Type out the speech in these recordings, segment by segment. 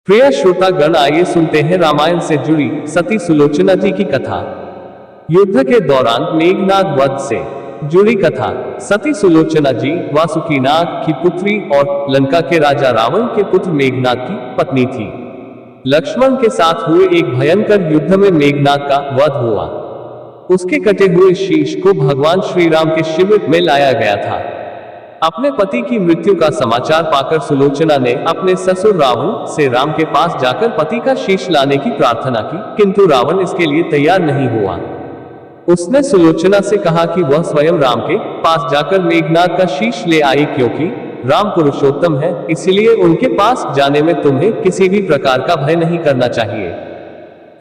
प्रिय श्रोतागण, आइए सुनते हैं रामायण से जुड़ी सती सुलोचना जी की कथा। युद्ध के दौरान मेघनाद वध से जुड़ी कथा। सती सुलोचना जी वासुकीनाग की पुत्री और लंका के राजा रावण के पुत्र मेघनाद की पत्नी थी। लक्ष्मण के साथ हुए एक भयंकर युद्ध में मेघनाद का वध हुआ। उसके कटे हुए शीश को भगवान श्री राम के शिविर में लाया गया था। अपने पति की मृत्यु का समाचार पाकर सुलोचना ने अपने ससुर रावण से राम के पास जाकर पति का शीश लाने की प्रार्थना की, किंतु रावण इसके लिए तैयार नहीं हुआ। उसने सुलोचना से कहा कि वह स्वयं राम के पास जाकर मेघनाद का शीश ले आई, क्योंकि राम पुरुषोत्तम है, इसलिए उनके पास जाने में तुम्हें किसी भी प्रकार का भय नहीं करना चाहिए।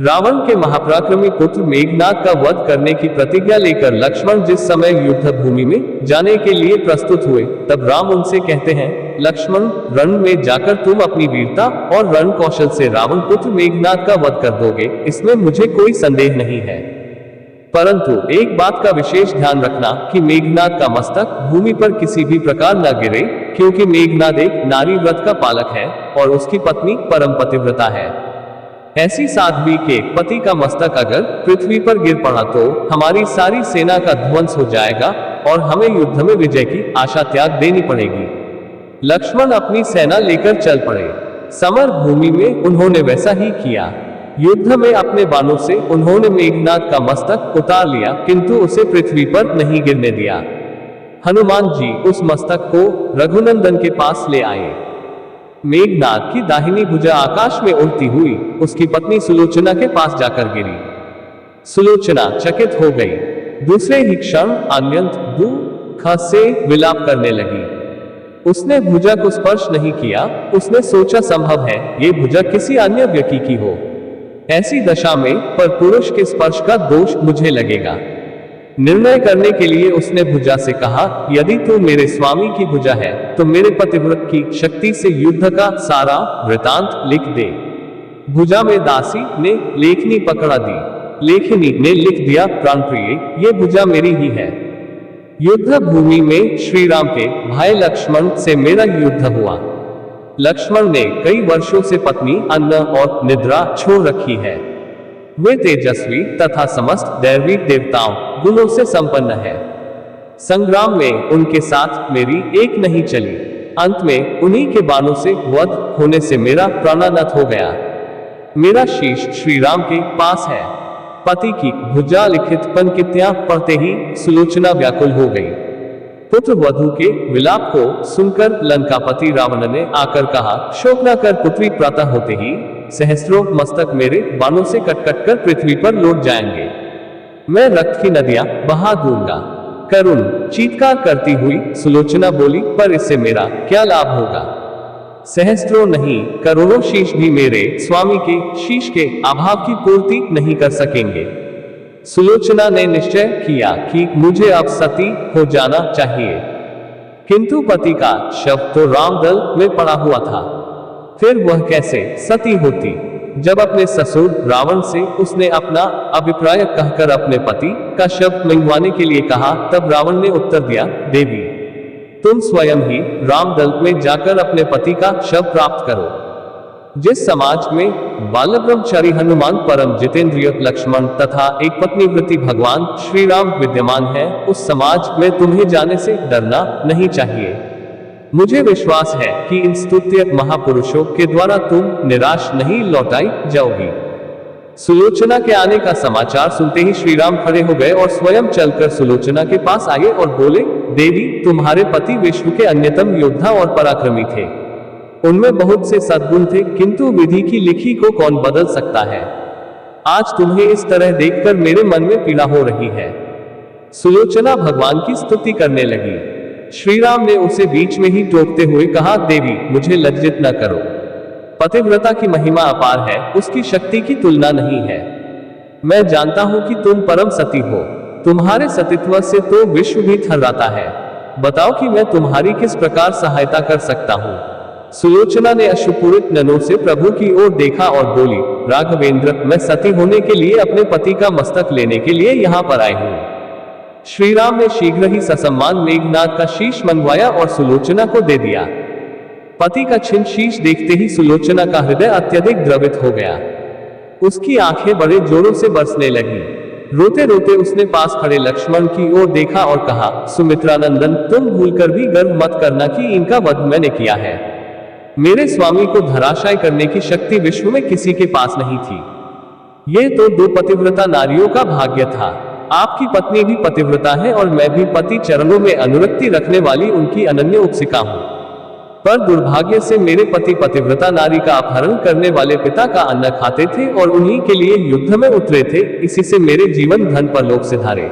रावण के महापराक्रमी पुत्र मेघनाद का वध करने की प्रतिज्ञा लेकर लक्ष्मण जिस समय युद्ध भूमि में जाने के लिए प्रस्तुत हुए, तब राम उनसे कहते हैं, लक्ष्मण, रण में जाकर तुम अपनी वीरता और रण कौशल से रावण पुत्र मेघनाद का वध कर दोगे, इसमें मुझे कोई संदेह नहीं है। परंतु एक बात का विशेष ध्यान रखना कि मेघनाद का मस्तक भूमि पर किसी भी प्रकार न गिरे, क्योंकि मेघनाद एक नारी व्रत का पालक है और उसकी पत्नी परम पतिव्रता है। ऐसी साध्वी के पति का मस्तक अगर पृथ्वी पर गिर पड़ा तो हमारी सारी सेना का ध्वंस हो जाएगा और हमें युद्ध में विजय की आशा त्याग देनी पड़ेगी। लक्ष्मण अपनी सेना लेकर चल पड़े। समर भूमि में उन्होंने वैसा ही किया। युद्ध में अपने बाणों से उन्होंने मेघनाद का मस्तक उतार लिया, किंतु उसे पृथ्वी पर नहीं गिरने दिया। हनुमान जी उस मस्तक को रघुनंदन के पास ले आए। मेघनाद की दाहिनी भुजा आकाश में उड़ती हुई उसकी पत्नी सुलोचना के पास जाकर गिरी। सुलोचना चकित हो गई। दूसरे ही क्षण अत्यंत दुख से विलाप करने लगी। उसने भुजा को स्पर्श नहीं किया। उसने सोचा, संभव है ये भुजा किसी अन्य व्यक्ति की हो। ऐसी दशा में पर पुरुष के स्पर्श का दोष मुझे लगेगा। निर्णय करने के लिए उसने भुजा से कहा, यदि तू मेरे स्वामी की भुजा है तो मेरे पतिव्रत की शक्ति से युद्ध का सारा वृतांत लिख दे। भुजा में दासी ने लेखनी पकड़ा दी। लेखनी ने लिख दिया, प्राणप्रिय, ये भुजा मेरी ही है। युद्ध भूमि में श्री राम के भाई लक्ष्मण से मेरा युद्ध हुआ। लक्ष्मण ने कई वर्षों से पत्नी, अन्न और निद्रा छोड़ रखी है। वे तेजस्वी तथा समस्त दैवी देवताओं गुणों से संपन्न है। संग्राम में उनके साथ मेरी एक नहीं चली। अंत में उन्हीं के बाणों से वध होने से मेरा प्राणानाथ हो गया। मेरा शीश श्री राम के पास है। पति की भुजा लिखित पंक्तियां पढ़ते ही सुलोचना व्याकुल हो गई। पुत्र वधू के विलाप को सुनकर लंकापति रावण ने आकर कहा, शोक न कर पुत्री, प्रातः होते ही सहस्त्रों मस्तक मेरे बाणों से कट कर पृथ्वी पर लौट जाएंगे। मैं रक्त की नदियां बहा दूंगा। करुण चीत्कार करती हुई सुलोचना बोली, पर इससे मेरा क्या लाभ होगा? सहस्त्रों नहीं, करोड़ों शीश भी मेरे स्वामी के शीश के अभाव की पूर्ति नहीं कर सकेंगे। सुलोचना ने निश्चय किया कि मुझे अब सती हो जाना चाहिए, किंतु पति का शव तो रामदल में पड़ा हुआ था। फिर वह कैसे सती होती? जब अपने ससुर रावण से उसने अपना अभिप्राय कहकर अपने पति का शव मंगवाने के लिए कहा, तब रावण ने उत्तर दिया, देवी, तुम स्वयं ही रामदल में जाकर अपने पति का शव प्राप्त करो। जिस समाज में बालब्रह्मचारी हनुमान, परम जितेंद्रिय लक्ष्मण तथा एक पत्नीव्रती भगवान श्री राम विद्यमान है, उस समाज में तुम्हें जाने से डरना नहीं चाहिए। मुझे विश्वास है कि इन स्तुत्य महापुरुषों के द्वारा तुम निराश नहीं लौटाई जाओगी। सुलोचना के आने का समाचार सुनते ही श्री राम खड़े हो गए और स्वयं चलकर सुलोचना के पास आए और बोले, देवी, तुम्हारे पति विश्व के अन्यतम योद्धा और पराक्रमी थे। उनमें बहुत से सद्गुण थे, किंतु विधि की लिखी को कौन बदल सकता है? आज तुम्हें इस तरह देखकर मेरे मन में पीड़ा हो रही है। सुलोचना भगवान की स्तुति करने लगी। श्री राम ने उसे बीच में ही टोकते हुए कहा, देवी, मुझे लज्जित न करो। पतिव्रता की महिमा अपार है, उसकी शक्ति की तुलना नहीं है। मैं जानता हूं कि तुम परम सती हो। तुम्हारे सतीत्व से तो विश्व भी थर्राता है। बताओ कि मैं तुम्हारी किस प्रकार सहायता कर सकता हूं? सुलोचना ने अश्रुपूरित नयनों से प्रभु की ओर देखा और बोली, राघवेंद्र, मैं सती होने के लिए अपने पति का मस्तक लेने के लिए यहाँ पर आई हूँ। श्री राम ने शीघ्र ही ससम्मान मेघनाद का शीश मंगवाया और सुलोचना को दे दिया। पति का छिन्न शीश देखते ही सुलोचना का हृदय अत्यधिक द्रवित हो गया। उसकी आंखें बड़े जोरों से बरसने लगी। रोते रोते उसने पास खड़े लक्ष्मण की ओर देखा और कहा, सुमित्रानंदन, तुम भूलकर भी गर्व मत करना कि इनका वध मैंने किया है। मेरे स्वामी को धराशायी करने की शक्ति विश्व में किसी के पास नहीं थी। ये तो दो पतिव्रता नारियों का भाग्य था। आपकी पत्नी भी पतिव्रता है और मैं भी पति चरणों में अनुरक्ति रखने वाली उनकी अनन्य उपसिका हूँ। पर दुर्भाग्य से मेरे पति पतिव्रता नारी का अपहरण करने वाले पिता का अन्न खाते थे और उन्हीं के लिए युद्ध में उतरे थे, इसी से मेरे जीवन धन परलोक से धारे।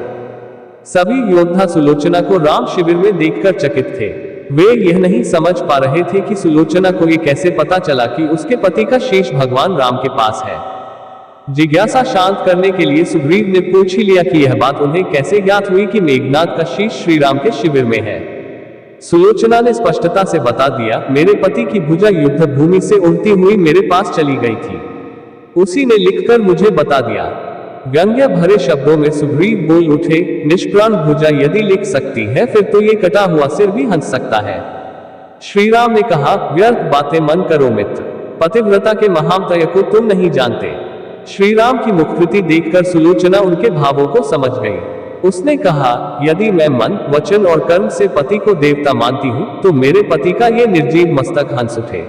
सभी योद्धा सुलोचना को राम शिविर में देखकर चकित थे। वे यह नहीं समझ पा रहे थे कि सुलोचना को ये कैसे पता चला कि उसके पति का शेष भगवान राम के पास है। जिज्ञासा शांत करने के लिए सुग्रीव ने पूछ ही लिया कि यह बात उन्हें कैसे ज्ञात हुई कि मेघनाद का शीश श्री राम के शिविर में है। सुलोचना ने स्पष्टता से बता दिया, मेरे पति की भुजा युद्ध भूमि से उड़ती हुई मेरे पास चली गई थी। उसी ने लिखकर मुझे बता दिया। व्यंग्य भरे शब्दों में सुग्रीव बोल उठे, निष्प्राण भुजा यदि लिख सकती है फिर तो ये कटा हुआ सिर भी हंस सकता है। श्री राम ने कहा, व्यर्थ बातें मन करो मित्र, पतिव्रता के महामतय को तुम नहीं जानते। श्री राम की मुखकृति देखकर सुलोचना उनके भावों को समझ गई। उसने कहा, यदि मैं मन, वचन और कर्म से पति को देवता मानती हूँ तो मेरे पति का ये निर्जीव मस्तक हंस उठे।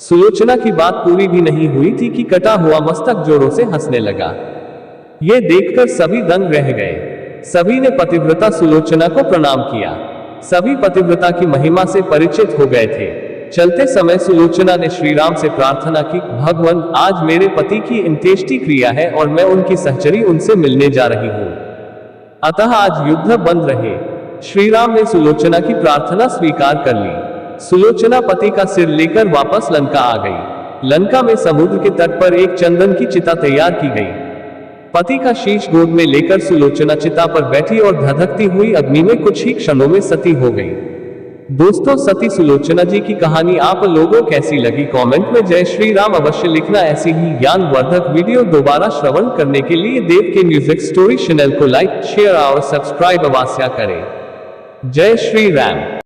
सुलोचना की बात पूरी भी नहीं हुई थी कि कटा हुआ मस्तक जोरों से हंसने लगा। ये देखकर सभी दंग रह गए। सभी ने पतिव्रता सुलोचना को प्रणाम किया। सभी पतिव्रता की महिमा से परिचित हो गए थे। चलते समय सुलोचना ने श्री राम से प्रार्थना की, भगवान, आज मेरे पति की अंत्येष्टि क्रिया है और मैं उनकी सहचरी उनसे मिलने जा रही हूँ, अतः आज युद्ध बंद रहे। श्री राम ने सुलोचना की प्रार्थना स्वीकार कर ली। सुलोचना पति का सिर लेकर वापस लंका आ गई। लंका में समुद्र के तट पर एक चंदन की चिता तैयार की गई। पति का शीश गोद में लेकर सुलोचना चिता पर बैठी और धधकती हुई अग्नि में कुछ ही क्षणों में सती हो गई। दोस्तों, सती सुलोचना जी की कहानी आप लोगों कैसी लगी कमेंट में जय श्री राम अवश्य लिखना। ऐसी ही ज्ञानवर्धक वीडियो दोबारा श्रवण करने के लिए देव के म्यूजिक स्टोरी चैनल को लाइक, शेयर और सब्सक्राइब अवश्य करें। जय श्री राम।